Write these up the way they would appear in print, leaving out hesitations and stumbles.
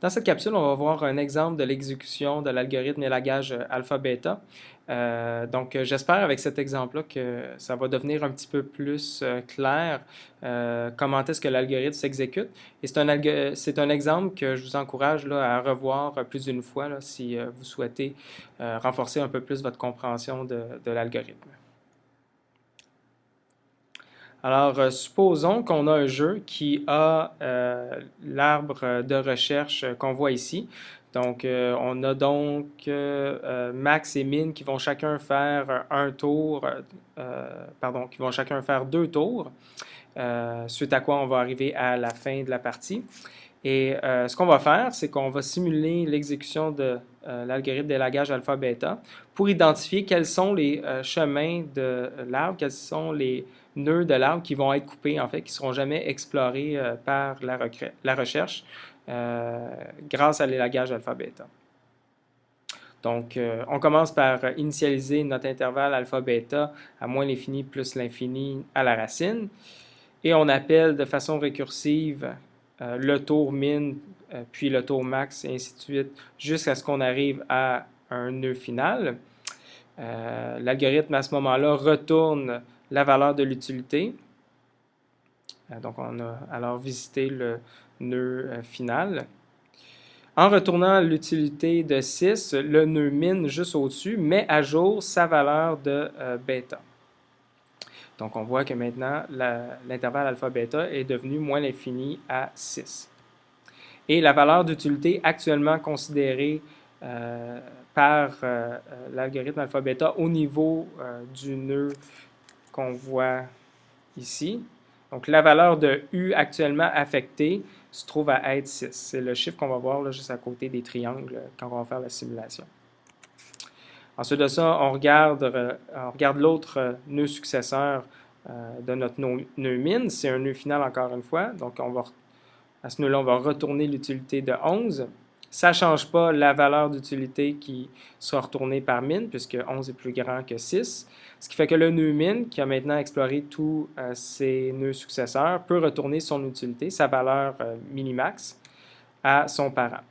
Dans cette capsule, on va voir un exemple de l'exécution de l'algorithme élagage alpha-bêta. J'espère avec cet exemple-là que ça va devenir un petit peu plus clair comment est-ce que l'algorithme s'exécute. Et c'est un exemple que je vous encourage là, à revoir plus d'une fois là, si vous souhaitez renforcer un peu plus votre compréhension de l'algorithme. Alors, supposons qu'on a un jeu qui a l'arbre de recherche qu'on voit ici. Donc, on a donc Max et Min qui vont chacun faire un tour, qui vont chacun faire 2 tours, suite à quoi on va arriver à la fin de la partie. Et ce qu'on va faire, c'est qu'on va simuler l'exécution de l'algorithme d'élagage alpha-bêta pour identifier quels sont les chemins de l'arbre, quels sont les nœuds de l'arbre qui vont être coupés, en fait, qui ne seront jamais explorés par la recherche grâce à l'élagage alpha-bêta. Donc, on commence par initialiser notre intervalle alpha-bêta à moins l'infini plus l'infini à la racine. Et on appelle de façon récursive le tour min, puis le tour max, et ainsi de suite, jusqu'à ce qu'on arrive à un nœud final. L'algorithme, à ce moment-là, retourne la valeur de l'utilité. Donc, on a alors visité le nœud final. En retournant l'utilité de 6, le nœud min juste au-dessus met à jour sa valeur de bêta. Donc, on voit que maintenant, l'intervalle alpha-bêta est devenu moins l'infini à 6. Et la valeur d'utilité actuellement considérée par l'algorithme alpha-bêta au niveau du nœud qu'on voit ici. Donc, la valeur de U actuellement affectée se trouve à être 6. C'est le chiffre qu'on va voir là, juste à côté des triangles quand on va faire la simulation. Ensuite de ça, on regarde l'autre nœud successeur de notre nœud min. C'est un nœud final encore une fois. Donc, à ce nœud-là, on va retourner l'utilité de 11. Ça ne change pas la valeur d'utilité qui sera retournée par min, puisque 11 est plus grand que 6. Ce qui fait que le nœud min, qui a maintenant exploré tous ses nœuds successeurs, peut retourner son utilité, sa valeur minimax, à son parent.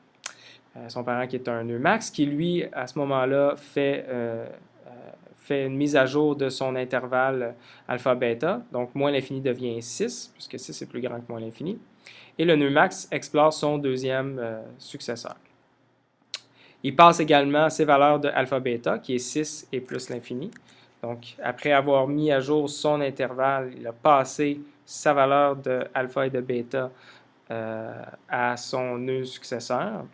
Son parent qui est un nœud max, qui lui, à ce moment-là, fait une mise à jour de son intervalle alpha-bêta. Donc, moins l'infini devient 6, puisque 6 est plus grand que moins l'infini. Et le nœud max explore son deuxième successeur. Il passe également ses valeurs de alpha-bêta, qui est 6 et plus l'infini. Donc, après avoir mis à jour son intervalle, il a passé sa valeur de alpha et de bêta à son nœud successeur.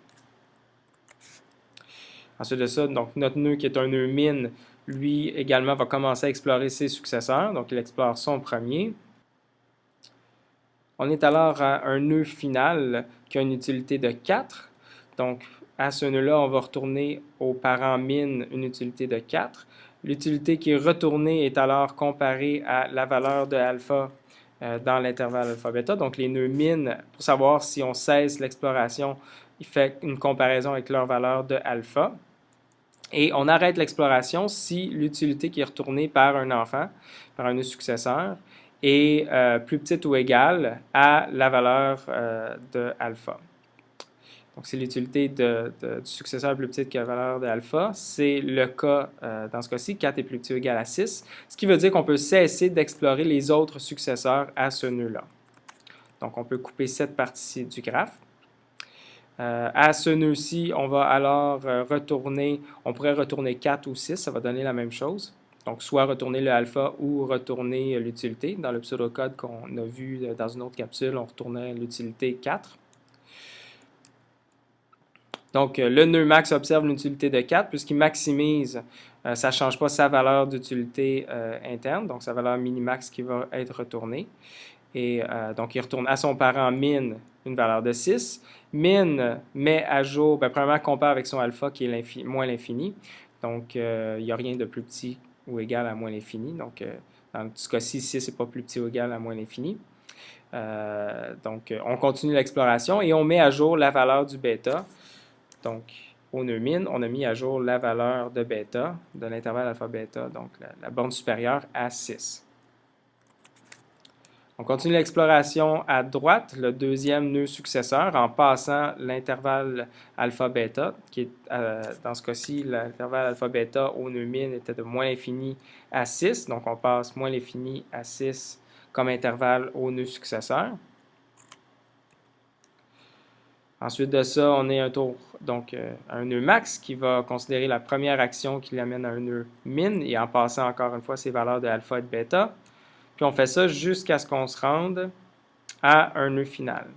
Ensuite de ça, donc notre nœud qui est un nœud min, lui également va commencer à explorer ses successeurs. Donc, il explore son premier. On est alors à un nœud final qui a une utilité de 4. Donc, à ce nœud-là, on va retourner au parent min une utilité de 4. L'utilité qui est retournée est alors comparée à la valeur de alpha dans l'intervalle alpha-bêta. Donc, les nœuds min, pour savoir si on cesse l'exploration, il fait une comparaison avec leur valeur de alpha. Et on arrête l'exploration si l'utilité qui est retournée par un enfant, par un nœud successeur, est plus petite ou égale à la valeur de alpha. Donc, c'est l'utilité du successeur est plus petite que la valeur de alpha. C'est le cas dans ce cas-ci, 4 est plus petit ou égal à 6, ce qui veut dire qu'on peut cesser d'explorer les autres successeurs à ce nœud-là. Donc, on peut couper cette partie-ci du graphe. À ce nœud-ci, on va alors on pourrait retourner 4 ou 6, ça va donner la même chose. Donc, soit retourner le alpha ou retourner l'utilité. Dans le pseudocode qu'on a vu dans une autre capsule, on retournait l'utilité 4. Donc, le nœud max observe l'utilité de 4 puisqu'il maximise, ça ne change pas sa valeur d'utilité interne, donc sa valeur minimax qui va être retournée. Et donc, il retourne à son parent min une valeur de 6. Min met à jour, premièrement, compare avec son alpha qui est moins l'infini. Donc, il n'y a rien de plus petit ou égal à moins l'infini. Donc, dans ce cas-ci, 6 n'est pas plus petit ou égal à moins l'infini. Donc, on continue l'exploration et on met à jour la valeur du bêta. Donc, au nœud min, on a mis à jour la valeur de bêta, de l'intervalle alpha-bêta, donc la borne supérieure à 6. On continue l'exploration à droite, le deuxième nœud successeur, en passant l'intervalle alpha-bêta, qui est, dans ce cas-ci, l'intervalle alpha-bêta au nœud min était de moins l'infini à 6, donc on passe moins l'infini à 6 comme intervalle au nœud successeur. Ensuite de ça, on est un tour, donc un nœud max qui va considérer la première action qui l'amène à un nœud min, et en passant encore une fois ces valeurs de alpha et de bêta. Puis on fait ça jusqu'à ce qu'on se rende à un nœud final.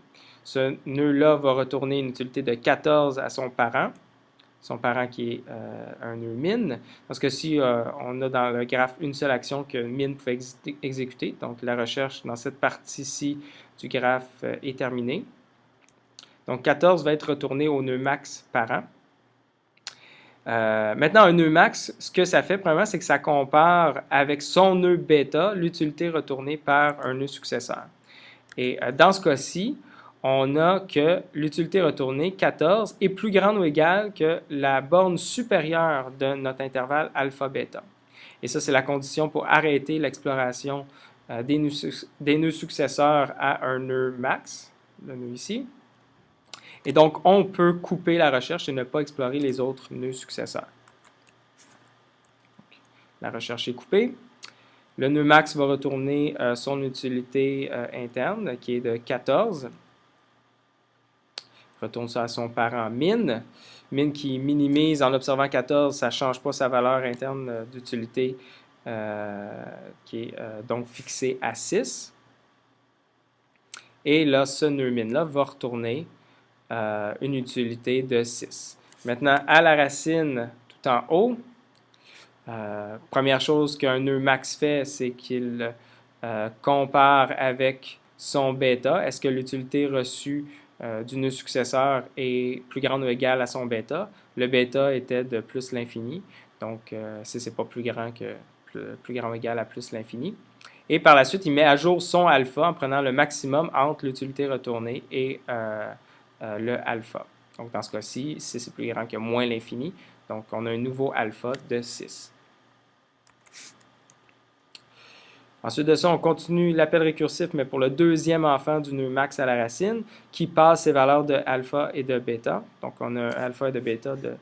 Ce nœud-là va retourner une utilité de 14 à son parent qui est un nœud min, parce que si on a dans le graphe une seule action que min pouvait exécuter, donc la recherche dans cette partie-ci du graphe est terminée. Donc 14 va être retourné au nœud max parent. Maintenant, un nœud max, ce que ça fait, premièrement, c'est que ça compare avec son nœud bêta l'utilité retournée par un nœud successeur. Et dans ce cas-ci, on a que l'utilité retournée, 14, est plus grande ou égale que la borne supérieure de notre intervalle alpha-bêta. Et ça, c'est la condition pour arrêter l'exploration des nœuds successeurs à un nœud max, le nœud ici. Et donc, on peut couper la recherche et ne pas explorer les autres nœuds successeurs. La recherche est coupée. Le nœud max va retourner son utilité interne, qui est de 14. Retourne ça à son parent min. Min qui minimise en observant 14, ça ne change pas sa valeur interne d'utilité, qui est donc fixée à 6. Et là, ce nœud min-là va retourner une utilité de 6. Maintenant, à la racine, tout en haut, première chose qu'un nœud max fait, c'est qu'il compare avec son bêta. Est-ce que l'utilité reçue du nœud successeur est plus grande ou égale à son bêta? Le bêta était de plus l'infini, donc si ce n'est pas plus grand ou égal à plus l'infini. Et par la suite, il met à jour son alpha en prenant le maximum entre l'utilité retournée et le alpha. Donc, dans ce cas-ci, 6 est plus grand que moins l'infini. Donc, on a un nouveau alpha de 6. Ensuite de ça, on continue l'appel récursif, mais pour le deuxième enfant du nœud max à la racine, qui passe ses valeurs de alpha et de bêta. Donc, on a alpha et de bêta de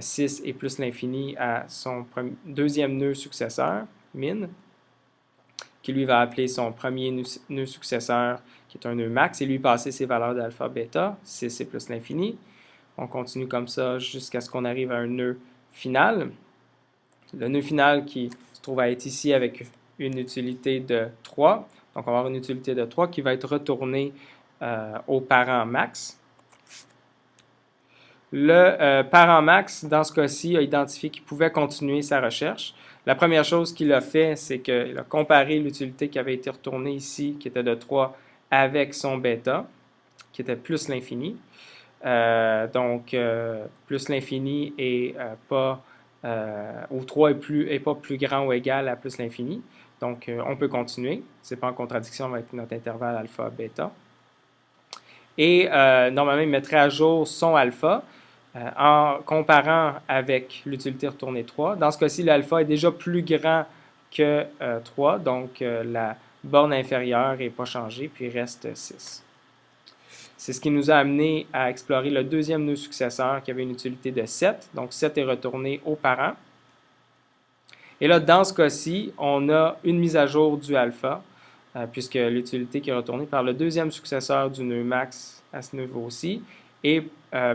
6 et plus l'infini à son deuxième nœud successeur, min, qui lui va appeler son premier nœud successeur, qui est un nœud max, et lui passer ses valeurs d'alpha, bêta, 6 et plus l'infini. On continue comme ça jusqu'à ce qu'on arrive à un nœud final. Le nœud final qui se trouve à être ici avec une utilité de 3. Donc, on va avoir une utilité de 3 qui va être retournée au parent max. Le parent max, dans ce cas-ci, a identifié qu'il pouvait continuer sa recherche. La première chose qu'il a fait, c'est qu'il a comparé l'utilité qui avait été retournée ici, qui était de 3, avec son bêta, qui était plus l'infini. Donc, plus l'infini et pas, ou 3 est pas plus grand ou égal à plus l'infini. Donc, on peut continuer. Ce n'est pas en contradiction avec notre intervalle alpha-bêta. Et normalement, il mettrait à jour son alpha en comparant avec l'utilité retournée 3. Dans ce cas-ci, l'alpha est déjà plus grand que 3, donc la borne inférieure n'est pas changée, puis il reste 6. C'est ce qui nous a amené à explorer le deuxième nœud successeur qui avait une utilité de 7. Donc 7 est retourné au parent. Et là, dans ce cas-ci, on a une mise à jour du alpha, puisque l'utilité qui est retournée par le deuxième successeur du nœud max à ce niveau-ci est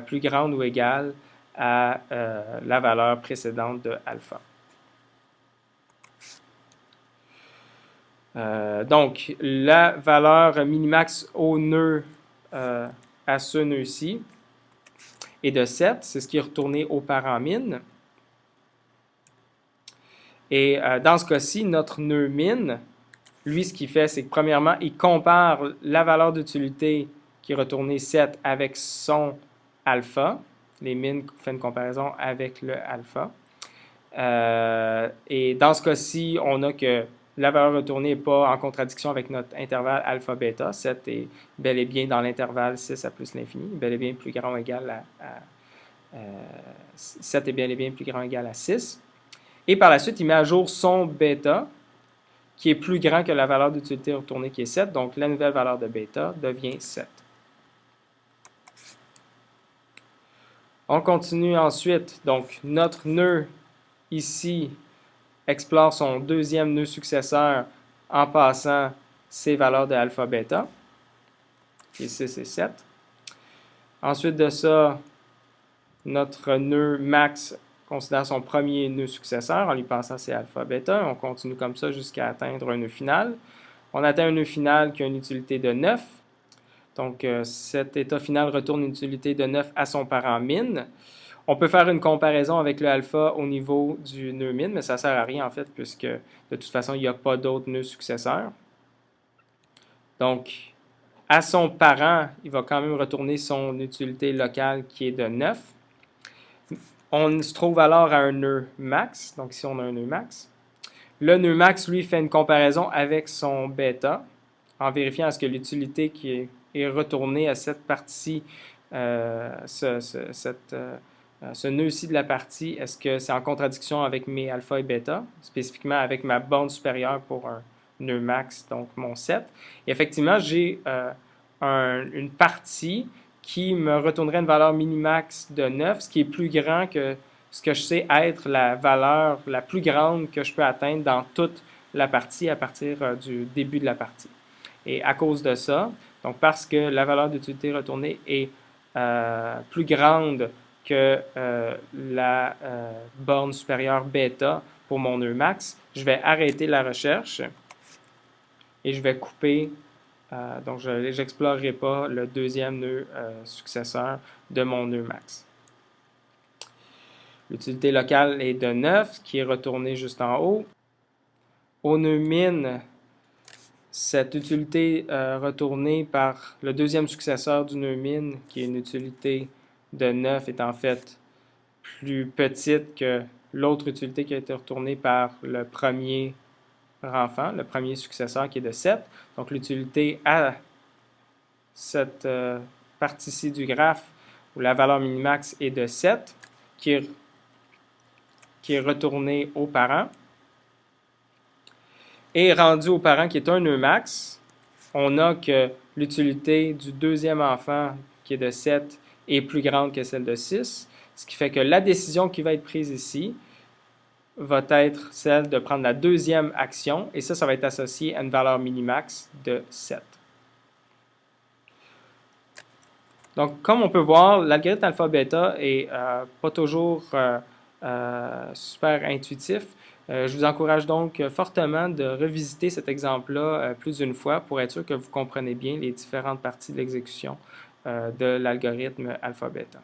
plus grande ou égale à la valeur précédente de alpha. Donc, la valeur minimax au nœud à ce nœud-ci est de 7. C'est ce qui est retourné au parent min. Et dans ce cas-ci, notre nœud min, lui, ce qu'il fait, c'est que premièrement, il compare la valeur d'utilité qui est retournée 7 avec son alpha. Les min font une comparaison avec le alpha. Et dans ce cas-ci, on a que la valeur retournée n'est pas en contradiction avec notre intervalle alpha-bêta. 7 est bel et bien dans l'intervalle 6 à plus l'infini, bel et bien plus grand ou égal à 7 est bel et bien plus grand ou égal à 6. Et par la suite, il met à jour son bêta, qui est plus grand que la valeur d'utilité retournée qui est 7. Donc, la nouvelle valeur de bêta devient 7. On continue ensuite. Donc, notre nœud ici explore son deuxième nœud successeur en passant ses valeurs de alpha bêta, qui est 6 et 7. Ensuite de ça, notre nœud max considère son premier nœud successeur en lui passant ses alpha bêta. On continue comme ça jusqu'à atteindre un nœud final. On atteint un nœud final qui a une utilité de 9. Donc, cet état final retourne une utilité de 9 à son parent min. On peut faire une comparaison avec le alpha au niveau du nœud min, mais ça ne sert à rien en fait, puisque de toute façon, il n'y a pas d'autres nœuds successeurs. Donc, à son parent, il va quand même retourner son utilité locale qui est de 9. On se trouve alors à un nœud max, donc ici on a un nœud max. Le nœud max, lui, fait une comparaison avec son bêta, en vérifiant à ce que l'utilité qui est retournée à cette partie, ce nœud-ci de la partie, est-ce que c'est en contradiction avec mes alpha et bêta, spécifiquement avec ma borne supérieure pour un nœud max, donc mon 7. Et effectivement, j'ai une partie qui me retournerait une valeur minimax de 9, ce qui est plus grand que ce que je sais être la valeur la plus grande que je peux atteindre dans toute la partie à partir du début de la partie. Et à cause de ça, donc parce que la valeur d'utilité retournée est plus grande que la borne supérieure bêta pour mon nœud max, je vais arrêter la recherche et je vais couper. Donc, je n'explorerai pas le deuxième nœud successeur de mon nœud max. L'utilité locale est de 9, qui est retournée juste en haut. Au nœud min, cette utilité retournée par le deuxième successeur du nœud min, qui est une utilité de 9, est en fait plus petite que l'autre utilité qui a été retournée par le premier enfant, le premier successeur qui est de 7. Donc, l'utilité à cette partie-ci du graphe, où la valeur minimax est de 7, qui est retournée au parent. Et rendu au parent qui est un nœud max, on a que l'utilité du deuxième enfant qui est de 7 est plus grande que celle de 6, ce qui fait que la décision qui va être prise ici va être celle de prendre la deuxième action, et ça va être associé à une valeur minimax de 7. Donc, comme on peut voir, l'algorithme alpha-bêta est pas toujours super intuitif. Je vous encourage donc fortement de revisiter cet exemple-là plus d'une fois pour être sûr que vous comprenez bien les différentes parties de l'exécution de l'algorithme alpha-bêta.